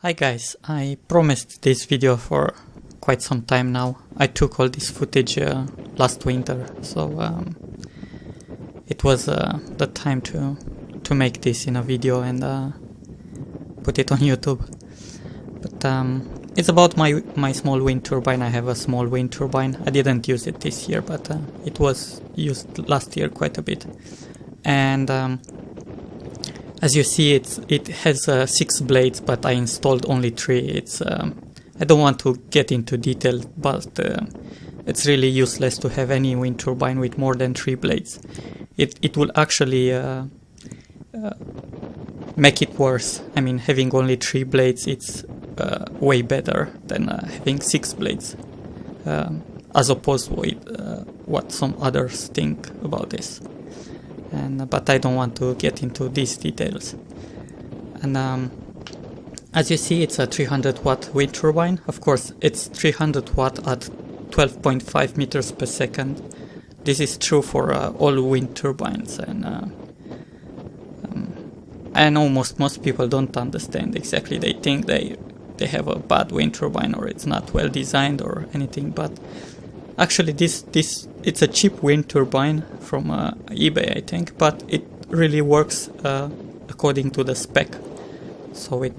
Hi guys, I promised this video for quite some time now. I took all this footage last winter, so it was the time to make this in a video and put it on YouTube. But it's about my small wind turbine. I have a small wind turbine. I didn't use it this year, but it was used last year quite a bit. And as you see, it has 6 blades, but I installed only 3. It's I don't want to get into detail, but it's really useless to have any wind turbine with more than 3 blades. It will actually make it worse. I mean, having only 3 blades, it's way better than having 6 blades, as opposed with what some others think about this. But I don't want to get into these details. And as you see, it's a 300 watt wind turbine. Of course, it's 300 watt at 12.5 meters per second. This is true for all wind turbines, and I know most people don't understand exactly. They think they have a bad wind turbine, or it's not well designed or anything, but actually it's a cheap wind turbine from eBay, I think, but it really works according to the spec. So it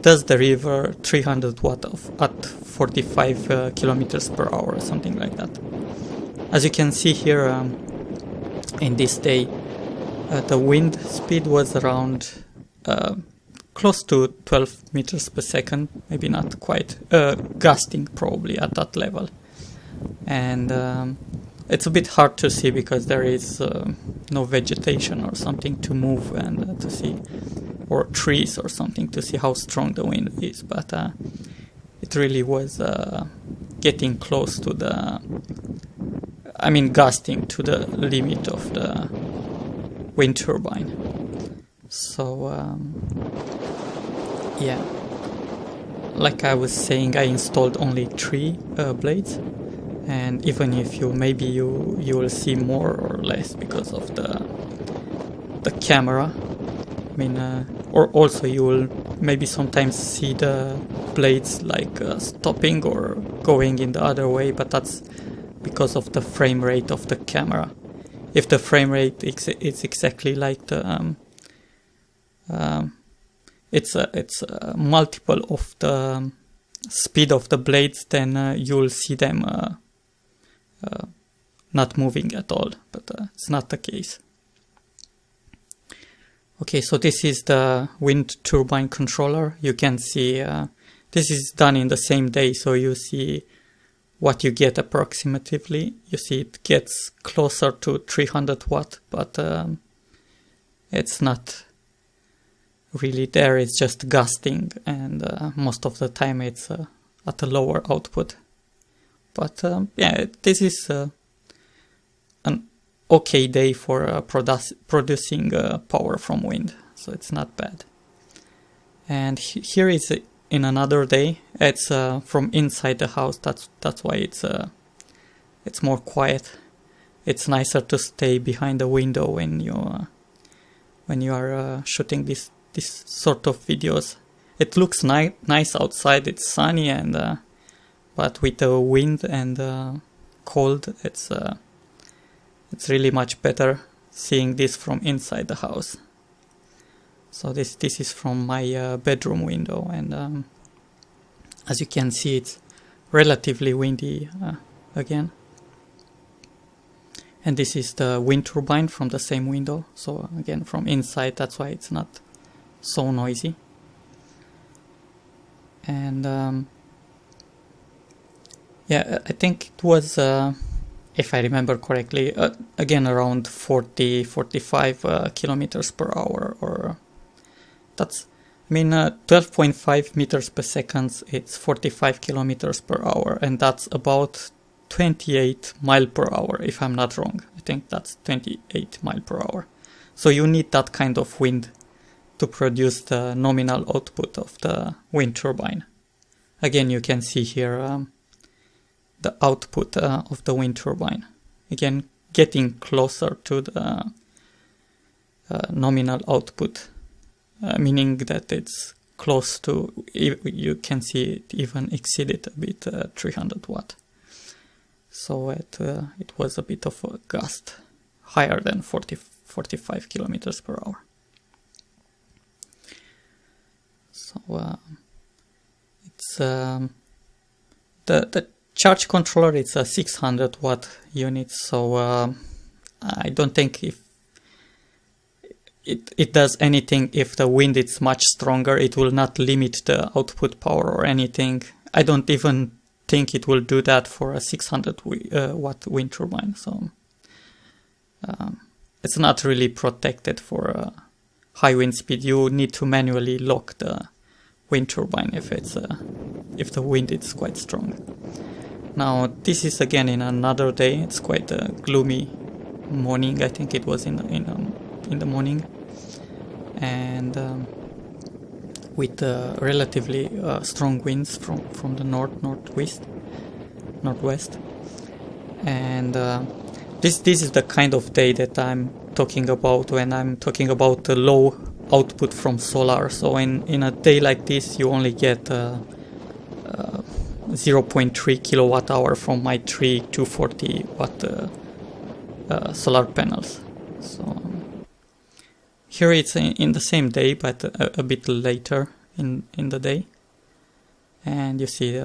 does deliver 300 watt at 45 kilometers per hour, something like that. As you can see here, in this day, the wind speed was around close to 12 meters per second, maybe not quite, gusting probably at that level. And it's a bit hard to see because there is no vegetation or something to move and to see, or trees or something to see how strong the wind is. But it really was getting close to gusting to the limit of the wind turbine. So yeah, like I was saying, I installed only 3 blades. And even if you will see more or less because of the camera. I mean, or also you will maybe sometimes see the blades like stopping or going in the other way, but that's because of the frame rate of the camera. If the frame rate is exactly like the it's a multiple of the speed of the blades, then you'll see them not moving at all, but it's not the case. Okay, so this is the wind turbine controller. You can see this is done in the same day, so you see what you get approximately. You see it gets closer to 300 watt, but it's not really there. It's just gusting, and most of the time it's at a lower output. But yeah, this is an okay day for producing power from wind, so it's not bad. And here is in another day. It's from inside the house. That's why it's more quiet. It's nicer to stay behind the window when you are shooting this sort of videos. It looks nice outside. It's sunny and. But with the wind and cold, it's really much better seeing this from inside the house. So this is from my bedroom window, and as you can see, it's relatively windy again. And this is the wind turbine from the same window. So again, from inside, that's why it's not so noisy. And yeah, I think it was, if I remember correctly, again around 45 kilometers per hour, or that's, 12.5 meters per second, it's 45 kilometers per hour, and that's about 28 mile per hour, if I'm not wrong. I think that's 28 mile per hour. So you need that kind of wind to produce the nominal output of the wind turbine. Again, you can see here the output of the wind turbine. Again, getting closer to the nominal output, meaning that it's close to, you can see it even exceeded a bit 300 watt. So it was a bit of a gust, higher than 45 kilometers per hour. So it's the charge controller. It's a 600 watt unit, so I don't think if it does anything. If the wind is much stronger, it will not limit the output power or anything. I don't even think it will do that for a 600 watt wind turbine. So it's not really protected for a high wind speed. You need to manually lock the wind turbine if the wind is quite strong. Now this is again in another day. It's quite a gloomy morning. I think it was in the morning, and with relatively strong winds from the northwest, and this is the kind of day that I'm talking about when I'm talking about the low output from solar. So in a day like this, you only get 0.3 kilowatt hour from my 240 watt solar panels. So here it's in the same day, but a bit later in the day, and you see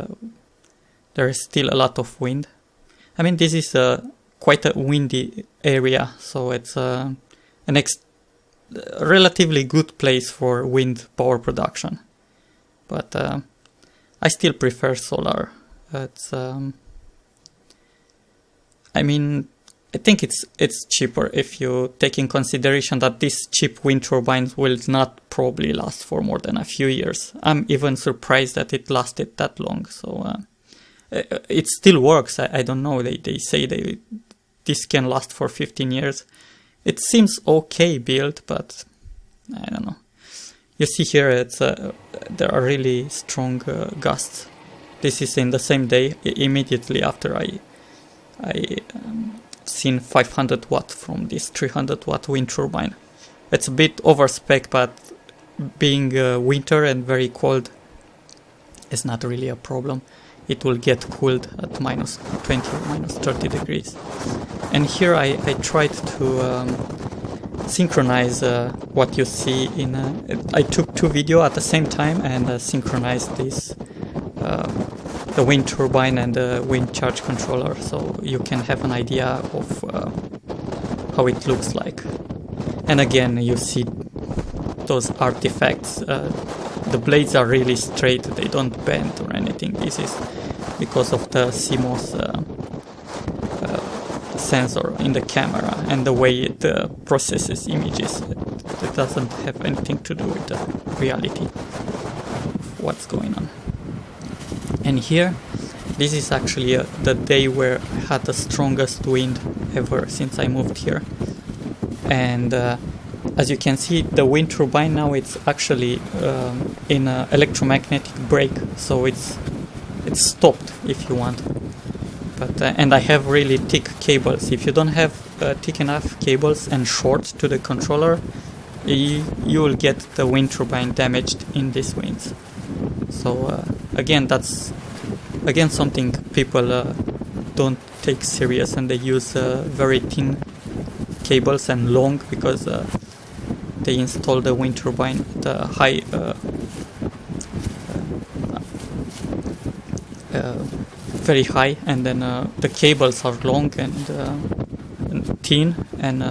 there is still a lot of wind. I mean, this is quite a windy area, so it's a relatively good place for wind power production. But I still prefer solar. It's I mean, I think it's cheaper if you take in consideration that these cheap wind turbines will not probably last for more than a few years. I'm even surprised that it lasted that long. So it still works. I don't know. They say this can last for 15 years. It seems okay built, but I don't know. You see here, there are really strong gusts. This is in the same day, immediately after I seen 500 watt from this 300 watt wind turbine. It's a bit over spec, but being winter and very cold is not really a problem. It will get cooled at minus 20 or minus 30 degrees. And here I tried to synchronize what you see in I took two videos at the same time and synchronized this the wind turbine and the wind charge controller, so you can have an idea of how it looks like. And again, you see those artifacts. The blades are really straight, they don't bend or anything. This is because of the CMOS sensor in the camera and the way it processes images. It doesn't have anything to do with the reality of what's going on. And here, this is actually the day where I had the strongest wind ever since I moved here. And as you can see, the wind turbine now, it's actually in an electromagnetic break, so it's stopped if you want. But and I have really thick cables. If you don't have thick enough cables and short to the controller, you will get the wind turbine damaged in these winds. So again, that's something people don't take serious, and they use very thin cables and long, because they install the wind turbine at a high very high, and then the cables are long and thin, and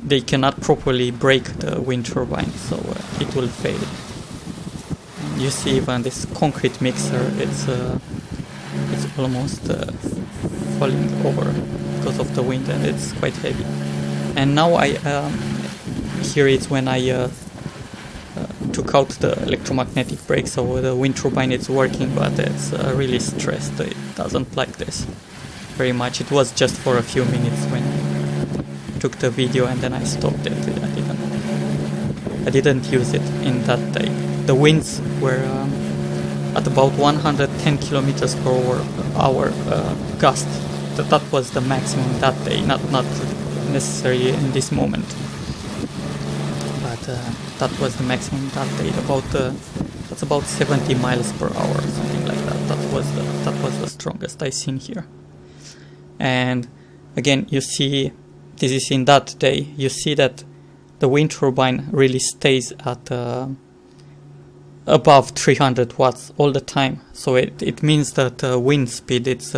they cannot properly break the wind turbine, so it will fail. And you see even this concrete mixer, it's almost falling over because of the wind, and it's quite heavy. And now here it's when I took out the electromagnetic brake, so the wind turbine is working, but it's really stressed. It doesn't like this very much. It was just for a few minutes when I took the video, and then I stopped it. I didn't use it in that day. The winds were at about 110 kilometers per hour gust. That was the maximum that day, not necessarily in this moment. But that was the maximum that day. That's about 70 miles per hour, something like that. That was the strongest I've seen here. And again, you see, this is in that day. You see that the wind turbine really stays at above 300 watts all the time. So it means that wind speed, it's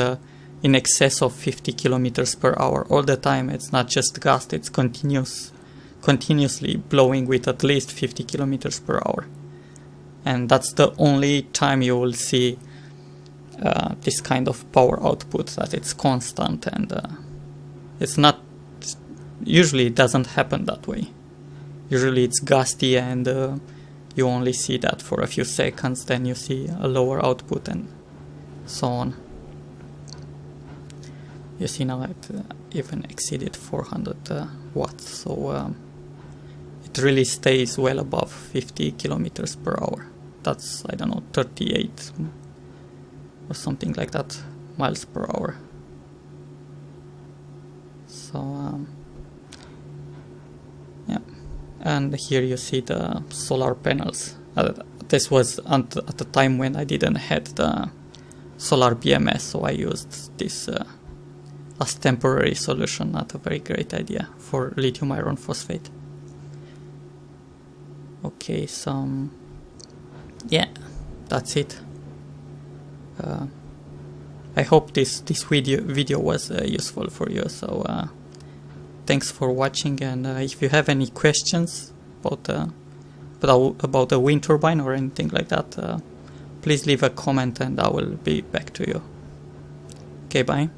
in excess of 50 kilometers per hour all the time. It's not just gust, it's continuously blowing with at least 50 kilometers per hour. And that's the only time you will see this kind of power output, that it's constant, and it's not, usually it doesn't happen that way. Usually it's gusty and you only see that for a few seconds, then you see a lower output and so on. You see now it even exceeded 400 watts, so it really stays well above 50 kilometers per hour. That's, I don't know, 38 or something like that miles per hour. So yeah, and here you see the solar panels. This was at the time when I didn't have the solar BMS, so I used this as temporary solution. Not a very great idea for lithium iron phosphate. Okay, so yeah, that's it. I hope this video was useful for you. So thanks for watching, and if you have any questions about a wind turbine or anything like that, please leave a comment and I will be back to you. Okay, bye.